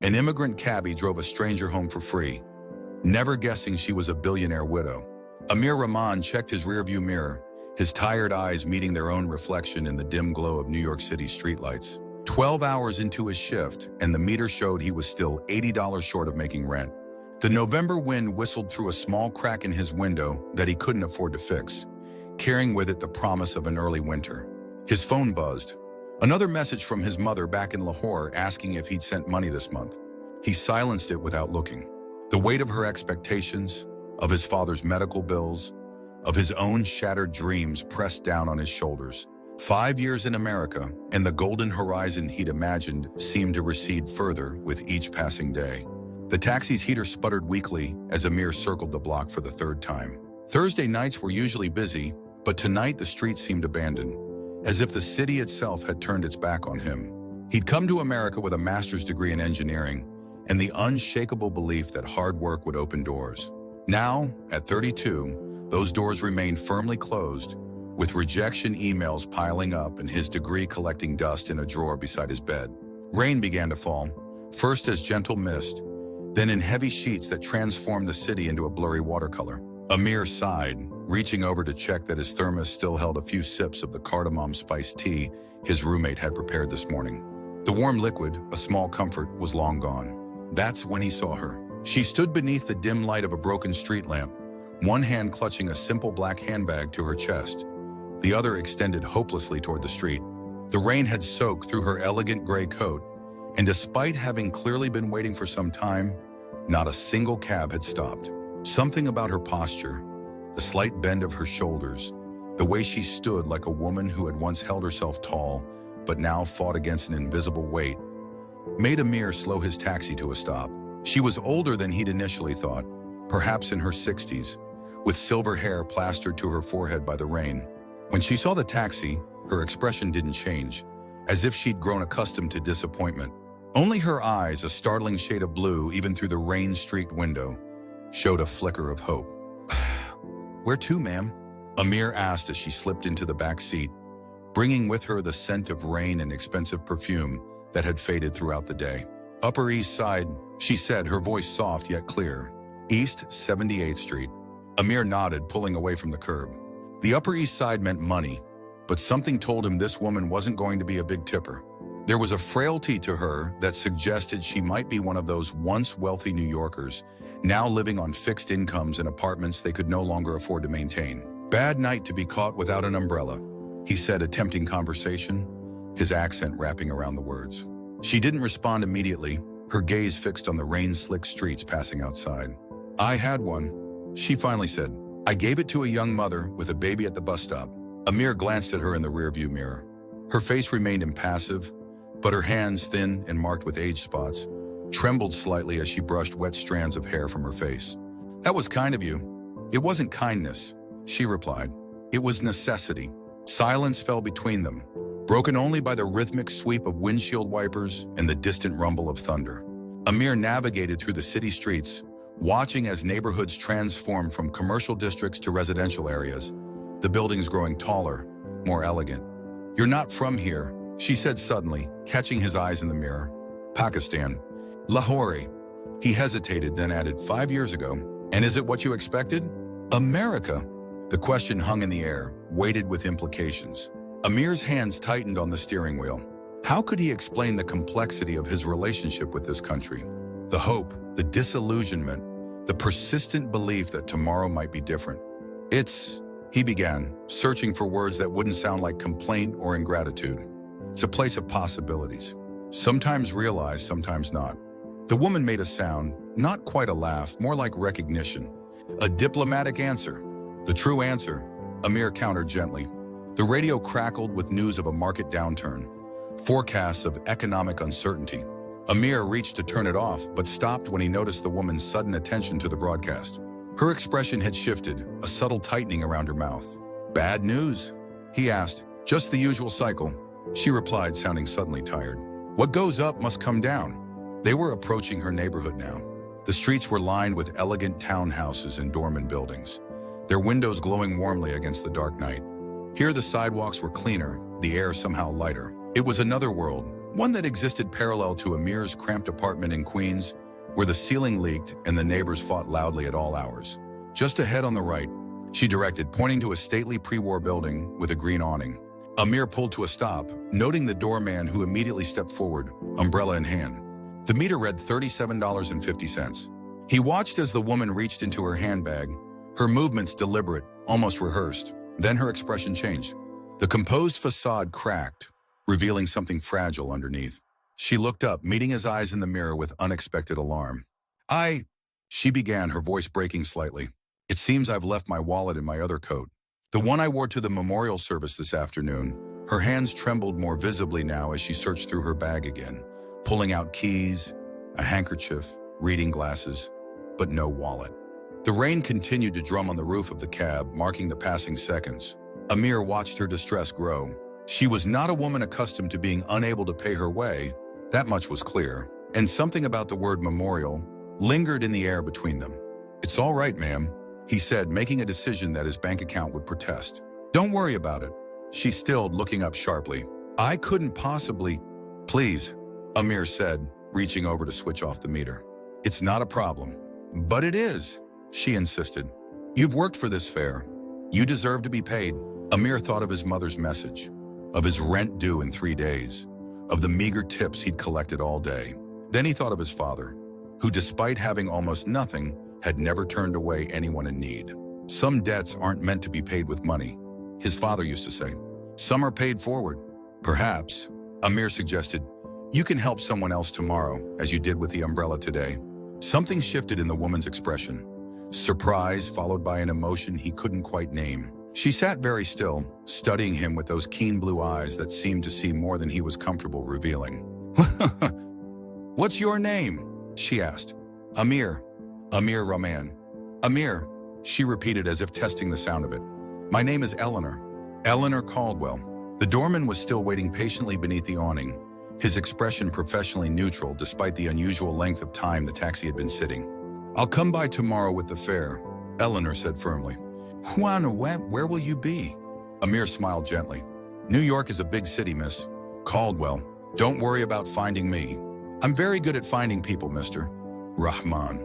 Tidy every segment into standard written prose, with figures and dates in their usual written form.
An immigrant cabbie drove a stranger home for free, never guessing she was a billionaire widow. Amir Rahman checked his rearview mirror, his tired eyes meeting their own reflection in the dim glow of New York City streetlights. 12 hours into his shift, and the meter showed he was still $80 short of making rent. The November wind whistled through a small crack in his window that he couldn't afford to fix, carrying with it the promise of an early winter. His phone buzzed. Another message from his mother back in Lahore asking if he'd sent money this month. He silenced it without looking. The weight of her expectations, of his father's medical bills, of his own shattered dreams pressed down on his shoulders. 5 years in America, and the golden horizon he'd imagined seemed to recede further with each passing day. The taxi's heater sputtered weakly as Amir circled the block for the third time. Thursday nights were usually busy, but tonight the streets seemed abandoned, as if the city itself had turned its back on him. He'd come to America with a master's degree in engineering and the unshakable belief that hard work would open doors. Now, at 32, those doors remained firmly closed, with rejection emails piling up and his degree collecting dust in a drawer beside his bed. Rain began to fall, first as gentle mist, then in heavy sheets that transformed the city into a blurry watercolor. Amir sighed, reaching over to check that his thermos still held a few sips of the cardamom spiced tea his roommate had prepared this morning. The warm liquid, a small comfort, was long gone. That's when he saw her. She stood beneath the dim light of a broken street lamp, one hand clutching a simple black handbag to her chest, the other extended hopelessly toward the street. The rain had soaked through her elegant gray coat, and despite having clearly been waiting for some time, not a single cab had stopped. Something about her posture, the slight bend of her shoulders, the way she stood like a woman who had once held herself tall but now fought against an invisible weight, made Amir slow his taxi to a stop. She was older than he'd initially thought, perhaps in her 60s, with silver hair plastered to her forehead by the rain. When she saw the taxi, her expression didn't change, as if she'd grown accustomed to disappointment. Only her eyes, a startling shade of blue even through the rain-streaked window, showed a flicker of hope. "Where to, ma'am?" Amir asked as she slipped into the back seat, bringing with her the scent of rain and expensive perfume that had faded throughout the day. "Upper East Side," she said, her voice soft yet clear. "East 78th Street." Amir nodded, pulling away from the curb. The Upper East Side meant money, but something told him this woman wasn't going to be a big tipper. There was a frailty to her that suggested she might be one of those once wealthy New Yorkers, now living on fixed incomes in apartments they could no longer afford to maintain. "Bad night to be caught without an umbrella," he said, attempting conversation, his accent wrapping around the words. She didn't respond immediately, her gaze fixed on the rain-slicked streets passing outside. "I had one," she finally said. "I gave it to a young mother with a baby at the bus stop." Amir glanced at her in the rearview mirror. Her face remained impassive, but her hands, thin and marked with age spots, trembled slightly as she brushed wet strands of hair from her face. "That was kind of you." "It wasn't kindness," she replied. "It was necessity." Silence fell between them, broken only by the rhythmic sweep of windshield wipers and the distant rumble of thunder. Amir navigated through the city streets, watching as neighborhoods transformed from commercial districts to residential areas, the buildings growing taller, more elegant. "You're not from here," she said suddenly, catching his eyes in the mirror. "Pakistan. Lahore." He hesitated, then added, "5 years ago." "And is it what you expected?" "America." The question hung in the air, weighted with implications. Amir's hands tightened on the steering wheel. How could he explain the complexity of his relationship with this country? The hope, the disillusionment, the persistent belief that tomorrow might be different. He began, searching for words that wouldn't sound like complaint or ingratitude. "It's a place of possibilities. Sometimes realized, sometimes not." The woman made a sound, not quite a laugh, more like recognition. "A diplomatic answer." "The true answer," Amir countered gently. The radio crackled with news of a market downturn, forecasts of economic uncertainty. Amir reached to turn it off, but stopped when he noticed the woman's sudden attention to the broadcast. Her expression had shifted, a subtle tightening around her mouth. "Bad news?" he asked. "Just the usual cycle," she replied, sounding suddenly tired. "What goes up must come down." They were approaching her neighborhood now. The streets were lined with elegant townhouses and dormant buildings, their windows glowing warmly against the dark night. Here the sidewalks were cleaner, the air somehow lighter. It was another world, one that existed parallel to Amir's cramped apartment in Queens, where the ceiling leaked and the neighbors fought loudly at all hours. Just ahead on the right, she directed, pointing to a stately pre-war building with a green awning. Amir pulled to a stop, noting the doorman, who immediately stepped forward, umbrella in hand. The meter read $37.50. He watched as the woman reached into her handbag, her movements deliberate, almost rehearsed. Then her expression changed. The composed facade cracked, revealing something fragile underneath. She looked up, meeting his eyes in the mirror with unexpected alarm. She began, her voice breaking slightly. It seems I've left my wallet in my other coat. The one I wore to the memorial service this afternoon. Her hands trembled more visibly now as she searched through her bag again, pulling out keys, a handkerchief, reading glasses, but no wallet. The rain continued to drum on the roof of the cab, marking the passing seconds. Amir watched her distress grow. She was not a woman accustomed to being unable to pay her way, that much was clear, and something about the word memorial lingered in the air between them. "It's all right, ma'am," he said, making a decision that his bank account would protest. "Don't worry about it," she stilled, looking up sharply. "I couldn't possibly—" "Please," Amir said, reaching over to switch off the meter. "It's not a problem." "But it is," she insisted. "You've worked for this fare. You deserve to be paid." Amir thought of his mother's message, of his rent due in 3 days, of the meager tips he'd collected all day. Then he thought of his father, who, despite having almost nothing, had never turned away anyone in need. "Some debts aren't meant to be paid with money," his father used to say. "Some are paid forward." "Perhaps," Amir suggested, "you can help someone else tomorrow, as you did with the umbrella today." Something shifted in the woman's expression. Surprise followed by an emotion he couldn't quite name. She sat very still, studying him with those keen blue eyes that seemed to see more than he was comfortable revealing. "What's your name?" she asked. "Amir. Amir Rahman." "Amir," she repeated as if testing the sound of it. "My name is Eleanor. Eleanor Caldwell." The doorman was still waiting patiently beneath the awning, his expression professionally neutral despite the unusual length of time the taxi had been sitting. "I'll come by tomorrow with the fare," Eleanor said firmly. Where will you be?" Amir smiled gently. "New York is a big city, Miss Caldwell. Don't worry about finding me. I'm very good at finding people, Mr. Rahman."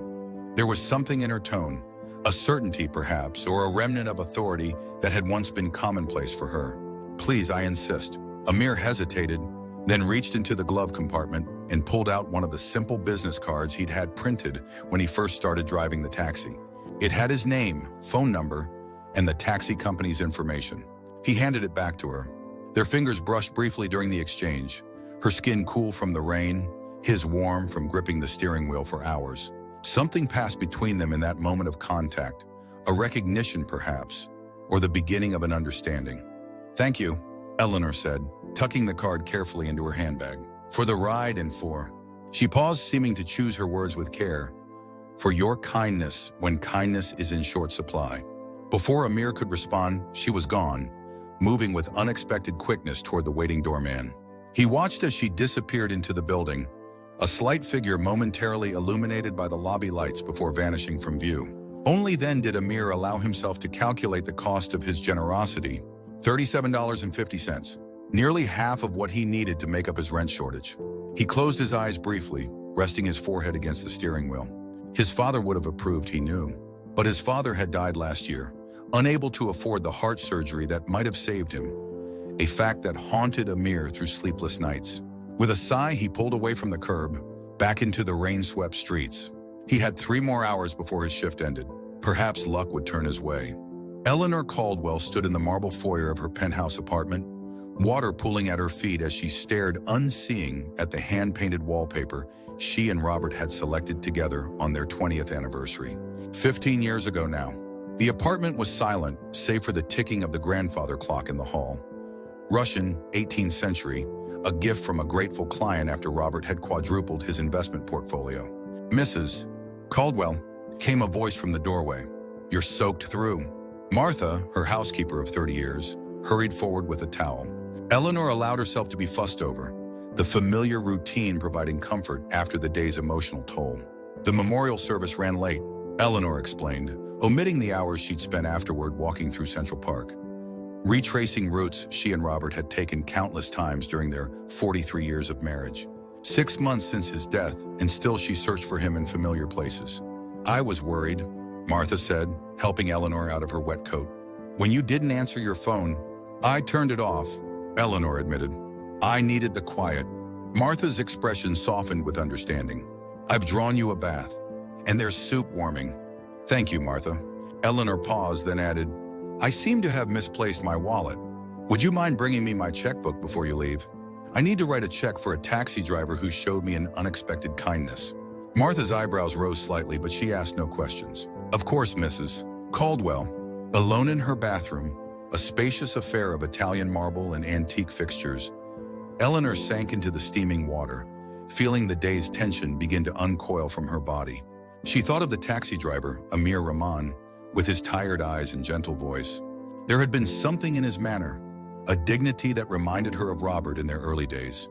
There was something in her tone, a certainty perhaps, or a remnant of authority that had once been commonplace for her. "Please, I insist." Amir hesitated, then reached into the glove compartment and pulled out one of the simple business cards he'd had printed when he first started driving the taxi. It had his name, phone number, and the taxi company's information. He handed it back to her. Their fingers brushed briefly during the exchange, her skin cool from the rain, his warm from gripping the steering wheel for hours. Something passed between them in that moment of contact, a recognition perhaps, or the beginning of an understanding. "Thank you," Eleanor said, tucking the card carefully into her handbag. "For the ride and for—" She paused, seeming to choose her words with care. "For your kindness when kindness is in short supply." Before Amir could respond, she was gone, moving with unexpected quickness toward the waiting doorman. He watched as she disappeared into the building, a slight figure momentarily illuminated by the lobby lights before vanishing from view. Only then did Amir allow himself to calculate the cost of his generosity, $37.50, nearly half of what he needed to make up his rent shortage. He closed his eyes briefly, resting his forehead against the steering wheel. His father would have approved, he knew, but his father had died last year, unable to afford the heart surgery that might have saved him, a fact that haunted Amir through sleepless nights. With a sigh, he pulled away from the curb, back into the rain-swept streets. He had 3 more hours before his shift ended. Perhaps luck would turn his way. Eleanor Caldwell stood in the marble foyer of her penthouse apartment, water pooling at her feet as she stared unseeing at the hand-painted wallpaper she and Robert had selected together on their 20th anniversary. 15 years ago now. The apartment was silent, save for the ticking of the grandfather clock in the hall. Russian, 18th century, a gift from a grateful client after Robert had quadrupled his investment portfolio. "Mrs. Caldwell," came a voice from the doorway. "You're soaked through." Martha, her housekeeper of 30 years, hurried forward with a towel. Eleanor allowed herself to be fussed over, the familiar routine providing comfort after the day's emotional toll. The memorial service ran late, Eleanor explained, omitting the hours she'd spent afterward walking through Central Park. retracing routes she and Robert had taken countless times during their 43 years of marriage. 6 months since his death, and still she searched for him in familiar places. "I was worried," Martha said, helping Eleanor out of her wet coat. "When you didn't answer your phone, I turned it off," Eleanor admitted. "I needed the quiet." Martha's expression softened with understanding. "I've drawn you a bath, and there's soup warming." "Thank you, Martha." Eleanor paused, then added, "I seem to have misplaced my wallet. Would you mind bringing me my checkbook before you leave? I need to write a check for a taxi driver who showed me an unexpected kindness." Martha's eyebrows rose slightly, but she asked no questions. "Of course, Mrs. Caldwell." Alone in her bathroom, a spacious affair of Italian marble and antique fixtures, Eleanor sank into the steaming water, feeling the day's tension begin to uncoil from her body. She thought of the taxi driver, Amir Rahman, with his tired eyes and gentle voice. There had been something in his manner, a dignity that reminded her of Robert in their early days,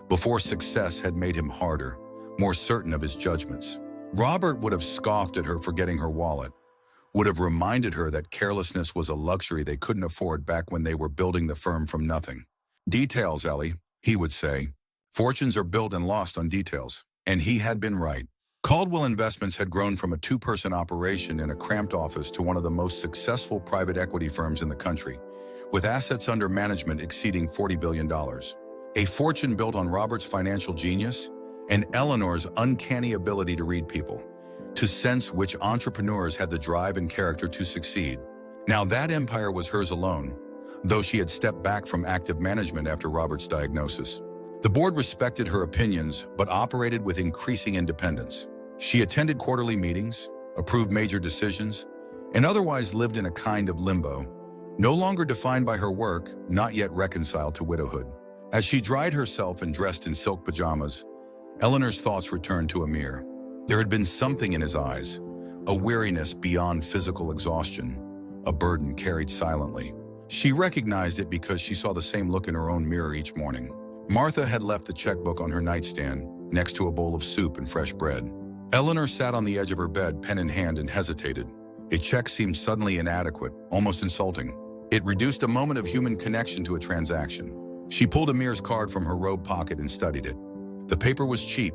before success had made him harder, more certain of his judgments. Robert would have scoffed at her for getting her wallet, would have reminded her that carelessness was a luxury they couldn't afford back when they were building the firm from nothing. "Details, Ellie," he would say. "Fortunes are built and lost on details." And he had been right. Caldwell Investments had grown from a 2-person operation in a cramped office to one of the most successful private equity firms in the country, with assets under management exceeding $40 billion. A fortune built on Robert's financial genius and Eleanor's uncanny ability to read people, to sense which entrepreneurs had the drive and character to succeed. Now that empire was hers alone, though she had stepped back from active management after Robert's diagnosis. The board respected her opinions, but operated with increasing independence. She attended quarterly meetings, approved major decisions, and otherwise lived in a kind of limbo, no longer defined by her work, not yet reconciled to widowhood. As she dried herself and dressed in silk pajamas, Eleanor's thoughts returned to Amir. There had been something in his eyes, a weariness beyond physical exhaustion, a burden carried silently. She recognized it because she saw the same look in her own mirror each morning. Martha had left the checkbook on her nightstand, next to a bowl of soup and fresh bread. Eleanor sat on the edge of her bed, pen in hand, and hesitated. A check seemed suddenly inadequate, almost insulting. It reduced a moment of human connection to a transaction. She pulled Amir's card from her robe pocket and studied it. The paper was cheap,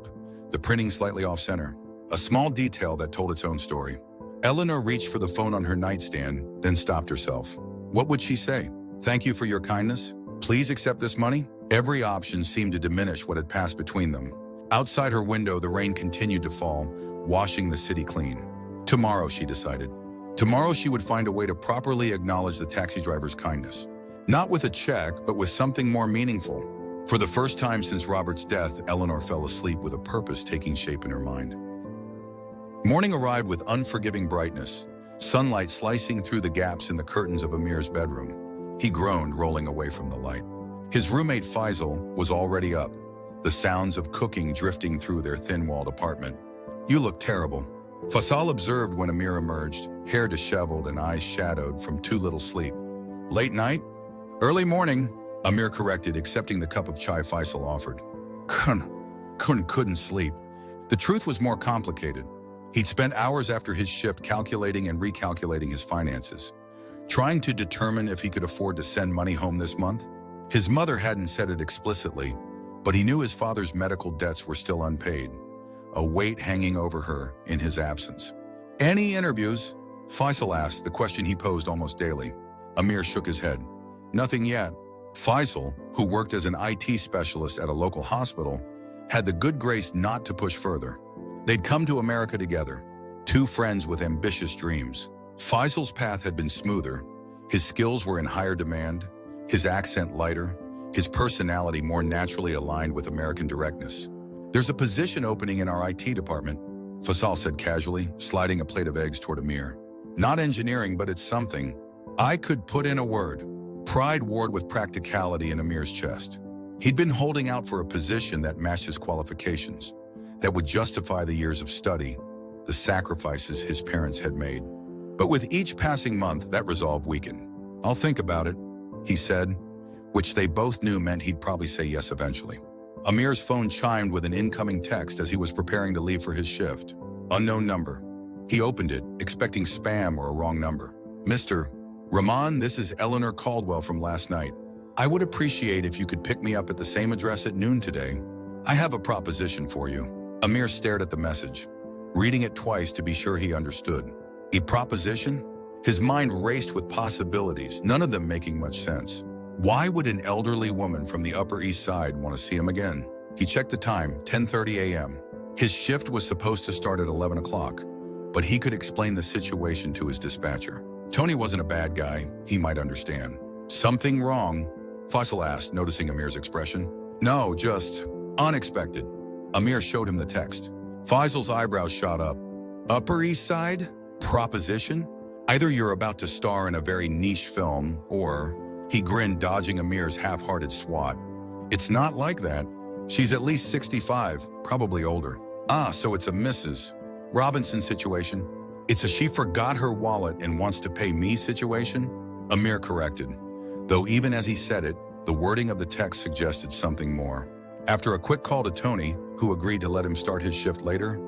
the printing slightly off-center, a small detail that told its own story. Eleanor reached for the phone on her nightstand, then stopped herself. What would she say? "Thank you for your kindness. Please accept this money?" Every option seemed to diminish what had passed between them. Outside her window, the rain continued to fall, washing the city clean. Tomorrow, she decided. Tomorrow she would find a way to properly acknowledge the taxi driver's kindness. Not with a check, but with something more meaningful. For the first time since Robert's death, Eleanor fell asleep with a purpose taking shape in her mind. Morning arrived with unforgiving brightness, sunlight slicing through the gaps in the curtains of Amir's bedroom. He groaned, rolling away from the light. His roommate Faisal was already up, the sounds of cooking drifting through their thin-walled apartment. "You look terrible," Faisal observed when Amir emerged, hair disheveled and eyes shadowed from too little sleep. "Late night?" "Early morning," Amir corrected, accepting the cup of chai Faisal offered. Couldn't sleep. The truth was more complicated. He'd spent hours after his shift calculating and recalculating his finances, trying to determine if he could afford to send money home this month. His mother hadn't said it explicitly, but he knew his father's medical debts were still unpaid, a weight hanging over her in his absence. "Any interviews?" Faisal asked, the question he posed almost daily. Amir shook his head. "Nothing yet." Faisal, who worked as an IT specialist at a local hospital, had the good grace not to push further. They'd come to America together, two friends with ambitious dreams. Faisal's path had been smoother. His skills were in higher demand, his accent lighter, his personality more naturally aligned with American directness. "There's a position opening in our IT department," Faisal said casually, sliding a plate of eggs toward Amir. "Not engineering, but it's something. I could put in a word." Pride warred with practicality in Amir's chest. He'd been holding out for a position that matched his qualifications, that would justify the years of study, the sacrifices his parents had made. But with each passing month, that resolve weakened. "I'll think about it," he said, which they both knew meant he'd probably say yes eventually. Amir's phone chimed with an incoming text as he was preparing to leave for his shift. Unknown number. He opened it, expecting spam or a wrong number. "Mr. Rahman, this is Eleanor Caldwell from last night. I would appreciate if you could pick me up at the same address at noon today. I have a proposition for you. Amir stared at the message, reading it twice to be sure he understood. A proposition? His mind raced with possibilities, none of them making much sense. Why would an elderly woman from the Upper East Side want to see him again? He checked the time, 10:30 a.m. His shift was supposed to start at 11 o'clock, but he could explain the situation to his dispatcher. Tony wasn't a bad guy, he might understand. Something wrong? Faisal asked, noticing Amir's expression. No, just unexpected. Amir showed him the text. Faisal's eyebrows shot up. Upper East Side? Proposition? Either you're about to star in a very niche film, or... He grinned, dodging Amir's half-hearted swat. It's not like that. She's at least 65, probably older. Ah, so it's a Mrs. Robinson situation. It's a she forgot her wallet and wants to pay me situation? Amir corrected, though even as he said it, the wording of the text suggested something more. After a quick call to Tony, who agreed to let him start his shift later,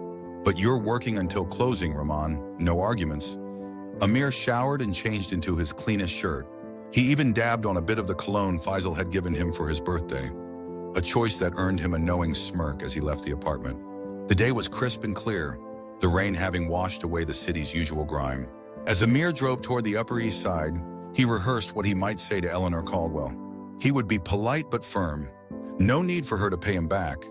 but you're working until closing, Rahman, no arguments. Amir showered and changed into his cleanest shirt. He even dabbed on a bit of the cologne Faisal had given him for his birthday, a choice that earned him a knowing smirk as he left the apartment. The day was crisp and clear, the rain having washed away the city's usual grime. As Amir drove toward the Upper East Side, he rehearsed what he might say to Eleanor Caldwell. He would be polite but firm. No need for her to pay him back.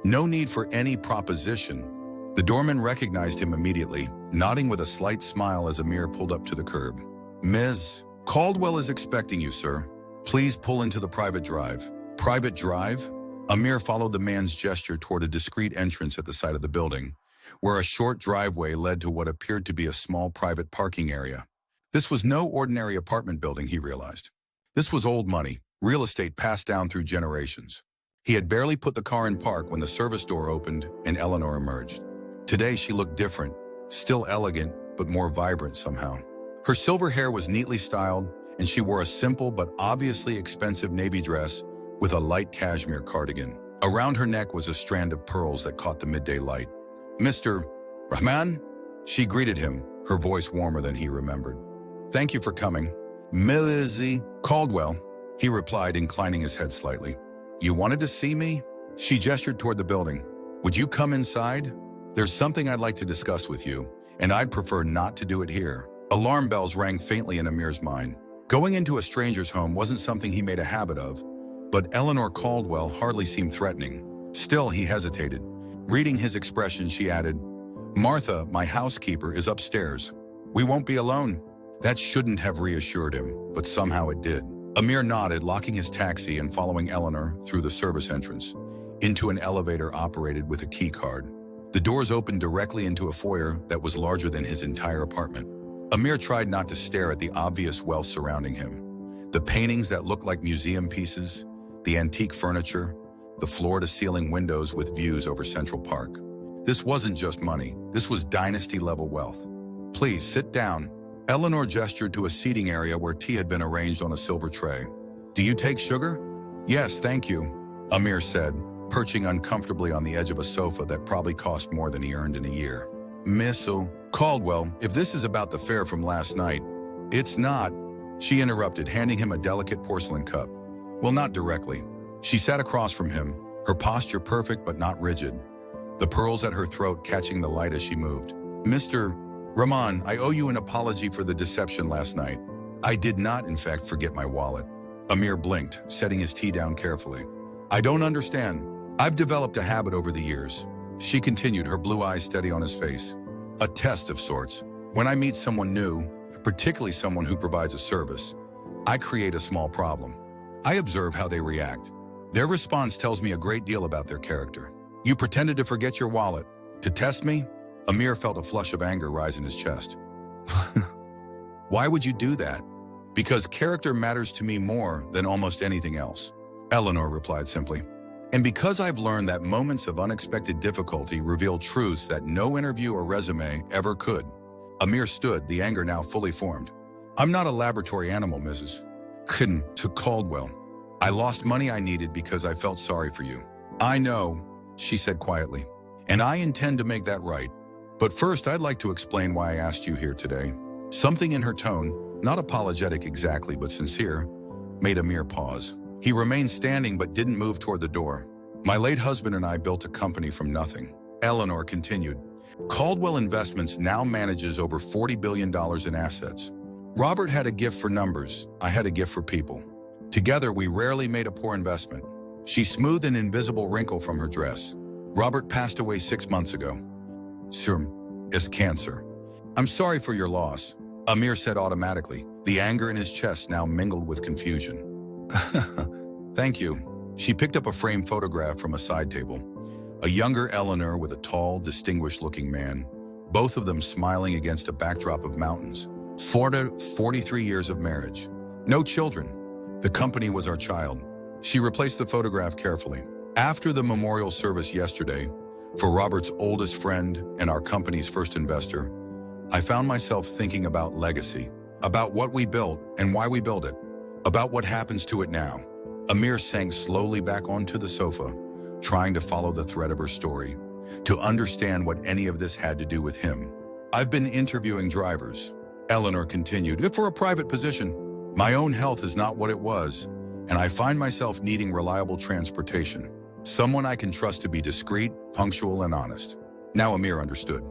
No need for any proposition. The doorman recognized him immediately, nodding with a slight smile as Amir pulled up to the curb. Ms. Caldwell is expecting you, sir. Please pull into the private drive. Private drive? Amir followed the man's gesture toward a discreet entrance at the side of the building, where a short driveway led to what appeared to be a small private parking area. This was no ordinary apartment building, he realized. This was old money, real estate passed down through generations. He had barely put the car in park when the service door opened and Eleanor emerged. Today she looked different, still elegant, but more vibrant somehow. Her silver hair was neatly styled, and she wore a simple but obviously expensive navy dress with a light cashmere cardigan. Around her neck was a strand of pearls that caught the midday light. Mr. Rahman? She greeted him, her voice warmer than he remembered. Thank you for coming. Millie Caldwell, he replied, inclining his head slightly. You wanted to see me? She gestured toward the building. Would you come inside? There's something I'd like to discuss with you, and I'd prefer not to do it here. Alarm bells rang faintly in Amir's mind. Going into a stranger's home wasn't something he made a habit of, but Eleanor Caldwell hardly seemed threatening. Still, he hesitated. Reading his expression, she added, Martha, my housekeeper, is upstairs. We won't be alone. That shouldn't have reassured him, but somehow it did. Amir nodded, locking his taxi and following Eleanor through the service entrance, into an elevator operated with a key card. The doors opened directly into a foyer that was larger than his entire apartment. Amir tried not to stare at the obvious wealth surrounding him. The paintings that looked like museum pieces, the antique furniture, the floor-to-ceiling windows with views over Central Park. This wasn't just money, this was dynasty-level wealth. Please, sit down. Eleanor gestured to a seating area where tea had been arranged on a silver tray. Do you take sugar? Yes, thank you, Amir said, perching uncomfortably on the edge of a sofa that probably cost more than he earned in a year. Miss Caldwell, if this is about the fare from last night, it's not, she interrupted, handing him a delicate porcelain cup. Well, not directly. She sat across from him, her posture perfect but not rigid, the pearls at her throat catching the light as she moved. Mr. Rahman, I owe you an apology for the deception last night. I did not, in fact, forget my wallet. Amir blinked, setting his tea down carefully. I don't understand. I've developed a habit over the years. She continued, her blue eyes steady on his face. A test of sorts. When I meet someone new, particularly someone who provides a service, I create a small problem. I observe how they react. Their response tells me a great deal about their character. You pretended to forget your wallet. To test me? Amir felt a flush of anger rise in his chest. Why would you do that? Because character matters to me more than almost anything else, Eleanor replied simply. And because I've learned that moments of unexpected difficulty reveal truths that no interview or resume ever could. Amir stood, the anger now fully formed. I'm not a laboratory animal, Mrs. to Caldwell. I lost money I needed because I felt sorry for you. I know, she said quietly, and I intend to make that right. But first, I'd like to explain why I asked you here today. Something in her tone, not apologetic exactly, but sincere, made Amir pause. He remained standing but didn't move toward the door. My late husband and I built a company from nothing. Eleanor continued. Caldwell Investments now manages over $40 billion in assets. Robert had a gift for numbers. I had a gift for people. Together, we rarely made a poor investment. She smoothed an invisible wrinkle from her dress. Robert passed away 6 months ago. Sir, it's cancer. I'm sorry for your loss, Amir said automatically, the anger in his chest now mingled with confusion. Thank you. She picked up a framed photograph from a side table. A younger Eleanor with a tall, distinguished-looking man, both of them smiling against a backdrop of mountains. 43 years of marriage. No children. The company was our child. She replaced the photograph carefully. After the memorial service yesterday, for Robert's oldest friend and our company's first investor, I found myself thinking about legacy, about what we built and why we built it, about what happens to it now. Amir sank slowly back onto the sofa, trying to follow the thread of her story, to understand what any of this had to do with him. I've been interviewing drivers, Eleanor continued, for a private position. My own health is not what it was, and I find myself needing reliable transportation. Someone I can trust to be discreet, punctual, and honest. Now Amir understood.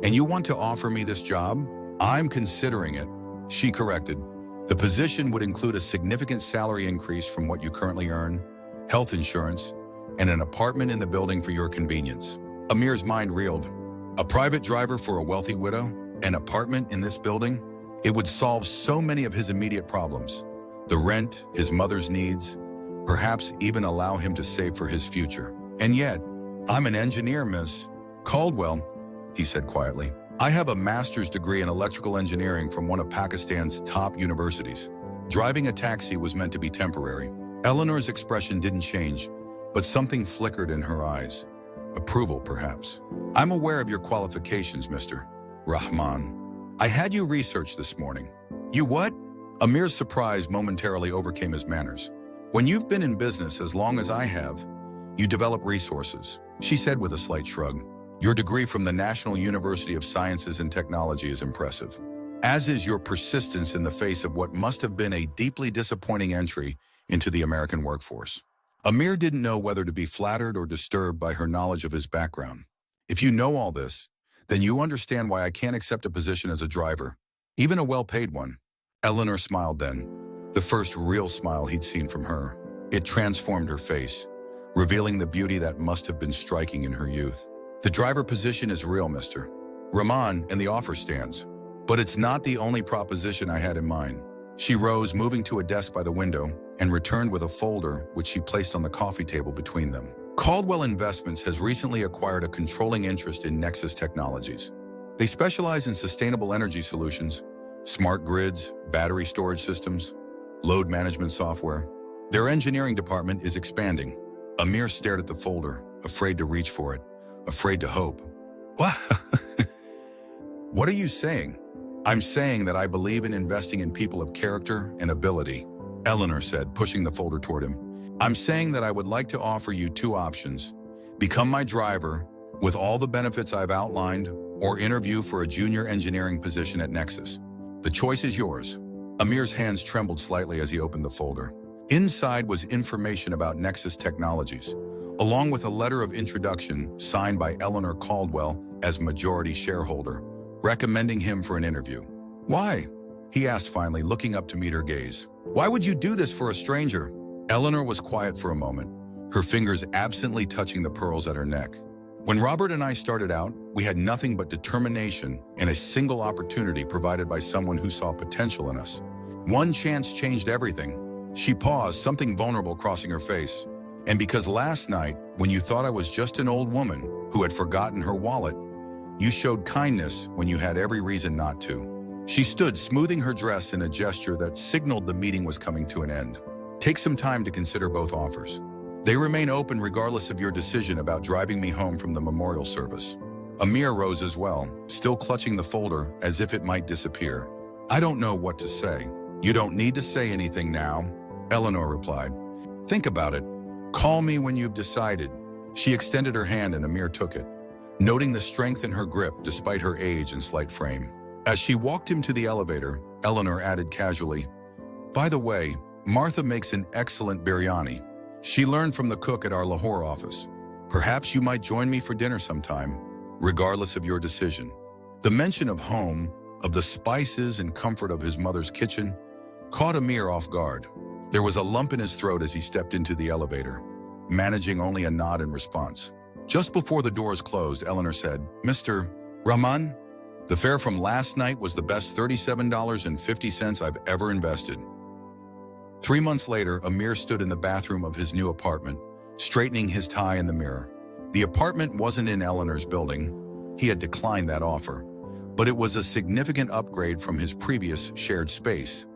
And you want to offer me this job? I'm considering it, she corrected. The position would include a significant salary increase from what you currently earn, health insurance, and an apartment in the building for your convenience. Amir's mind reeled. A private driver for a wealthy widow? An apartment in this building? It would solve so many of his immediate problems. The rent, his mother's needs, perhaps even allow him to save for his future. And yet, I'm an engineer, Miss Caldwell, he said quietly. I have a master's degree in electrical engineering from one of Pakistan's top universities. Driving a taxi was meant to be temporary. Eleanor's expression didn't change, but something flickered in her eyes. Approval, perhaps. I'm aware of your qualifications, Mr. Rahman. I had you researched this morning. You what? Amir's surprise momentarily overcame his manners. When you've been in business as long as I have, you develop resources, she said with a slight shrug. Your degree from the National University of Sciences and Technology is impressive, as is your persistence in the face of what must have been a deeply disappointing entry into the American workforce. Amir didn't know whether to be flattered or disturbed by her knowledge of his background. If you know all this, then you understand why I can't accept a position as a driver, even a well-paid one. Eleanor smiled then, the first real smile he'd seen from her. It transformed her face, revealing the beauty that must have been striking in her youth. The driver position is real, Mr. Rahman, and the offer stands. But it's not the only proposition I had in mind. She rose, moving to a desk by the window, and returned with a folder which she placed on the coffee table between them. Caldwell Investments has recently acquired a controlling interest in Nexus Technologies. They specialize in sustainable energy solutions, smart grids, battery storage systems, load management software. Their engineering department is expanding. Amir stared at the folder, afraid to reach for it, afraid to hope. What? What are you saying? I'm saying that I believe in investing in people of character and ability, Eleanor said, pushing the folder toward him. I'm saying that I would like to offer you two options. Become my driver with all the benefits I've outlined, or interview for a junior engineering position at Nexus. The choice is yours. Amir's hands trembled slightly as he opened the folder. Inside was information about Nexus Technologies, along with a letter of introduction signed by Eleanor Caldwell as majority shareholder, recommending him for an interview. Why? He asked finally, looking up to meet her gaze. Why would you do this for a stranger? Eleanor was quiet for a moment, her fingers absently touching the pearls at her neck. When Robert and I started out, we had nothing but determination and a single opportunity provided by someone who saw potential in us. One chance changed everything. She paused, something vulnerable crossing her face. And because last night, when you thought I was just an old woman who had forgotten her wallet, you showed kindness when you had every reason not to. She stood, smoothing her dress in a gesture that signaled the meeting was coming to an end. Take some time to consider both offers. They remain open regardless of your decision about driving me home from the memorial service. Amir rose as well, still clutching the folder as if it might disappear. I don't know what to say. You don't need to say anything now, Eleanor replied. Think about it. Call me when you've decided. She extended her hand and Amir took it, noting the strength in her grip despite her age and slight frame. As she walked him to the elevator, Eleanor added casually. By the way, Martha makes an excellent biryani. She learned from the cook at our Lahore office. Perhaps you might join me for dinner sometime, regardless of your decision. The mention of home, of the spices and comfort of his mother's kitchen, caught Amir off guard. There was a lump in his throat as he stepped into the elevator, managing only a nod in response. Just before the doors closed, Eleanor said, Mr. Rahman, the fare from last night was the best $37.50 I've ever invested. 3 months later, Amir stood in the bathroom of his new apartment, straightening his tie in the mirror. The apartment wasn't in Eleanor's building. He had declined that offer, but it was a significant upgrade from his previous shared space,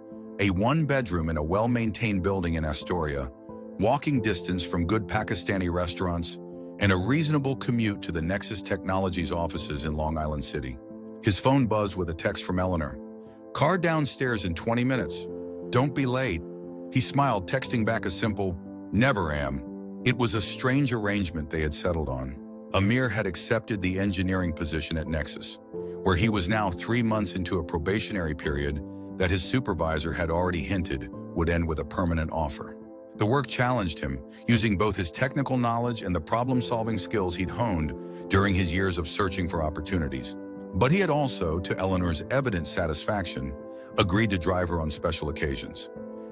a one-bedroom in a well-maintained building in Astoria, walking distance from good Pakistani restaurants, and a reasonable commute to the Nexus Technologies offices in Long Island City. His phone buzzed with a text from Eleanor. Car downstairs in 20 minutes. Don't be late. He smiled, texting back a simple, never am. It was a strange arrangement they had settled on. Amir had accepted the engineering position at Nexus, where he was now 3 months into a probationary period that his supervisor had already hinted would end with a permanent offer. The work challenged him, using both his technical knowledge and the problem-solving skills he'd honed during his years of searching for opportunities. But he had also, to Eleanor's evident satisfaction, agreed to drive her on special occasions.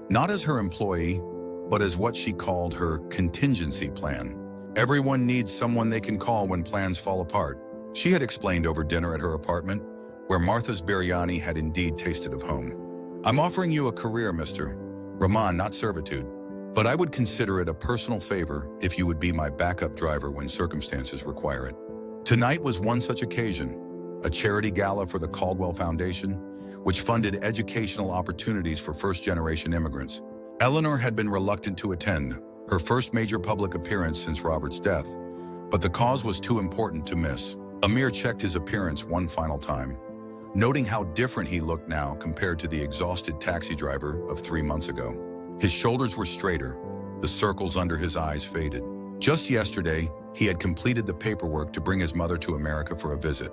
Not as her employee, but as what she called her contingency plan. Everyone needs someone they can call when plans fall apart, she had explained over dinner at her apartment, where Martha's biryani had indeed tasted of home. I'm offering you a career, Mr. Rahman, not servitude, but I would consider it a personal favor if you would be my backup driver when circumstances require it. Tonight was one such occasion, a charity gala for the Caldwell Foundation, which funded educational opportunities for first-generation immigrants. Eleanor had been reluctant to attend, her first major public appearance since Robert's death, but the cause was too important to miss. Amir checked his appearance one final time, noting how different he looked now compared to the exhausted taxi driver of 3 months ago. His shoulders were straighter, the circles under his eyes faded. Just yesterday, he had completed the paperwork to bring his mother to America for a visit,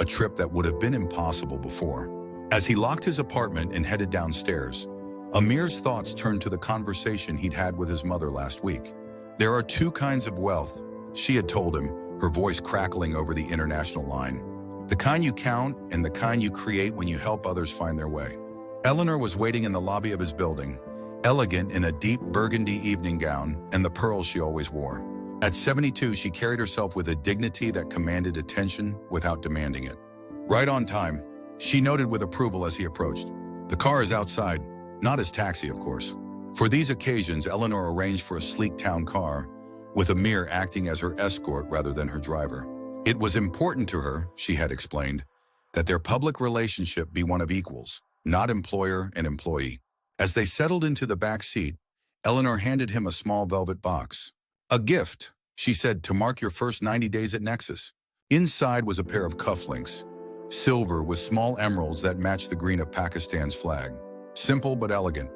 a trip that would have been impossible before. As he locked his apartment and headed downstairs, Amir's thoughts turned to the conversation he'd had with his mother last week. There are 2 kinds of wealth, she had told him, her voice crackling over the international line. The kind you count and the kind you create when you help others find their way. Eleanor was waiting in the lobby of his building, elegant in a deep burgundy evening gown and the pearls she always wore. At 72, she carried herself with a dignity that commanded attention without demanding it. Right on time, she noted with approval as he approached. The car is outside, not his taxi, of course. For these occasions, Eleanor arranged for a sleek town car, with Amir acting as her escort rather than her driver. It was important to her, she had explained, that their public relationship be one of equals, not employer and employee. As they settled into the back seat, Eleanor handed him a small velvet box. A gift, she said, to mark your first 90 days at Nexus. Inside was a pair of cufflinks, silver with small emeralds that matched the green of Pakistan's flag. Simple but elegant.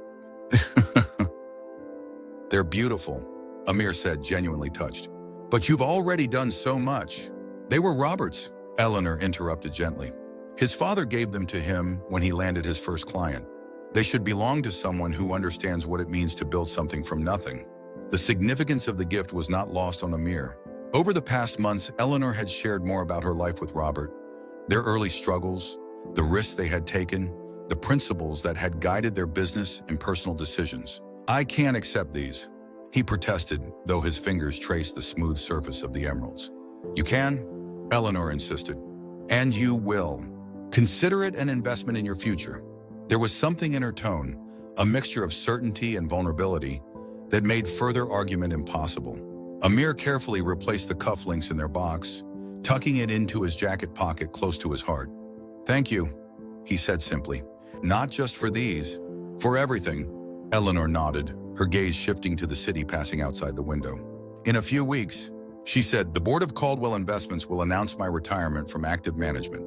They're beautiful, Amir said, genuinely touched. But you've already done so much. They were Robert's, Eleanor interrupted gently. His father gave them to him when he landed his first client. They should belong to someone who understands what it means to build something from nothing. The significance of the gift was not lost on Amir. Over the past months, Eleanor had shared more about her life with Robert, their early struggles, the risks they had taken, the principles that had guided their business and personal decisions. I can't accept these, he protested, though his fingers traced the smooth surface of the emeralds. You can? Eleanor insisted. And you will. Consider it an investment in your future. There was something in her tone, a mixture of certainty and vulnerability, that made further argument impossible. Amir carefully replaced the cufflinks in their box, tucking it into his jacket pocket close to his heart. Thank you, he said simply. Not just for these, for everything. Eleanor nodded, her gaze shifting to the city passing outside the window. In a few weeks, she said, the board of Caldwell Investments will announce my retirement from active management.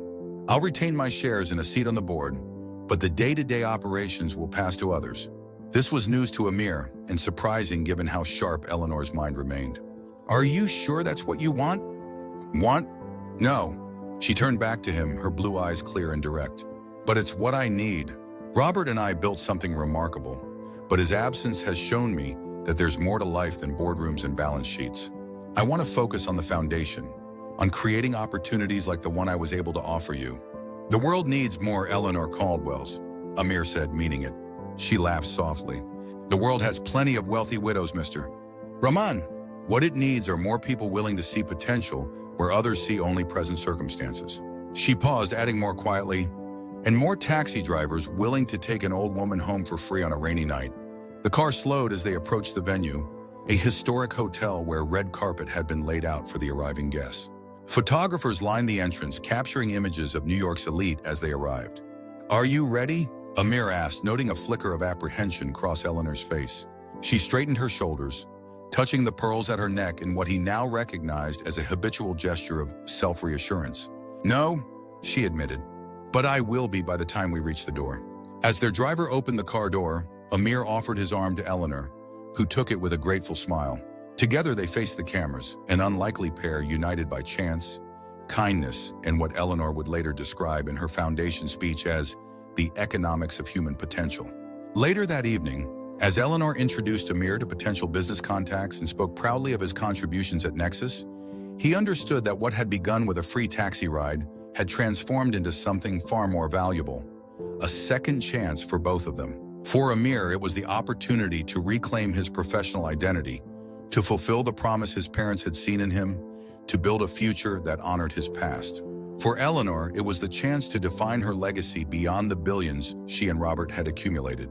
I'll retain my shares and a seat on the board, but the day-to-day operations will pass to others. This was news to Amir, and surprising given how sharp Eleanor's mind remained. Are you sure that's what you want? Want? No. She turned back to him, her blue eyes clear and direct. But it's what I need. Robert and I built something remarkable, but his absence has shown me that there's more to life than boardrooms and balance sheets. I want to focus on the foundation, on creating opportunities like the one I was able to offer you. The world needs more Eleanor Caldwells, Amir said, meaning it. She laughed softly. The world has plenty of wealthy widows, Mr. Rahman. What it needs are more people willing to see potential where others see only present circumstances. She paused, adding more quietly, and more taxi drivers willing to take an old woman home for free on a rainy night. The car slowed as they approached the venue, a historic hotel where red carpet had been laid out for the arriving guests. Photographers lined the entrance, capturing images of New York's elite as they arrived. "Are you ready?" Amir asked, noting a flicker of apprehension cross Eleanor's face. She straightened her shoulders, touching the pearls at her neck in what he now recognized as a habitual gesture of self-reassurance. "No," she admitted, "but I will be by the time we reach the door." As their driver opened the car door, Amir offered his arm to Eleanor, who took it with a grateful smile. Together they faced the cameras, an unlikely pair united by chance, kindness, and what Eleanor would later describe in her foundation speech as the economics of human potential. Later that evening, as Eleanor introduced Amir to potential business contacts and spoke proudly of his contributions at Nexus, he understood that what had begun with a free taxi ride had transformed into something far more valuable, a second chance for both of them. For Amir, it was the opportunity to reclaim his professional identity, to fulfill the promise his parents had seen in him, to build a future that honored his past. For Eleanor, it was the chance to define her legacy beyond the billions she and Robert had accumulated,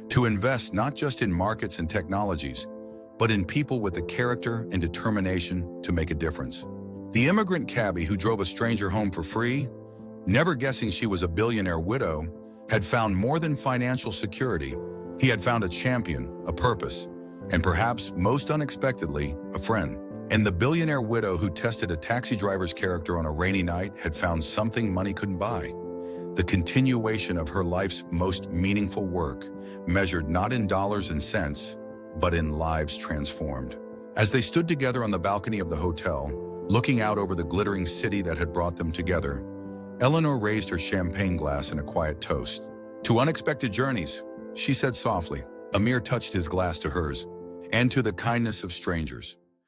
to invest not just in markets and technologies, but in people with the character and determination to make a difference. The immigrant cabbie who drove a stranger home for free, never guessing she was a billionaire widow, had found more than financial security. He had found a champion, a purpose, and perhaps most unexpectedly, a friend. And the billionaire widow who tested a taxi driver's character on a rainy night had found something money couldn't buy: the continuation of her life's most meaningful work, measured not in dollars and cents, but in lives transformed. As they stood together on the balcony of the hotel, looking out over the glittering city that had brought them together, Eleanor raised her champagne glass in a quiet toast. "To unexpected journeys," she said softly. Amir touched his glass to hers. "And to the kindness of strangers."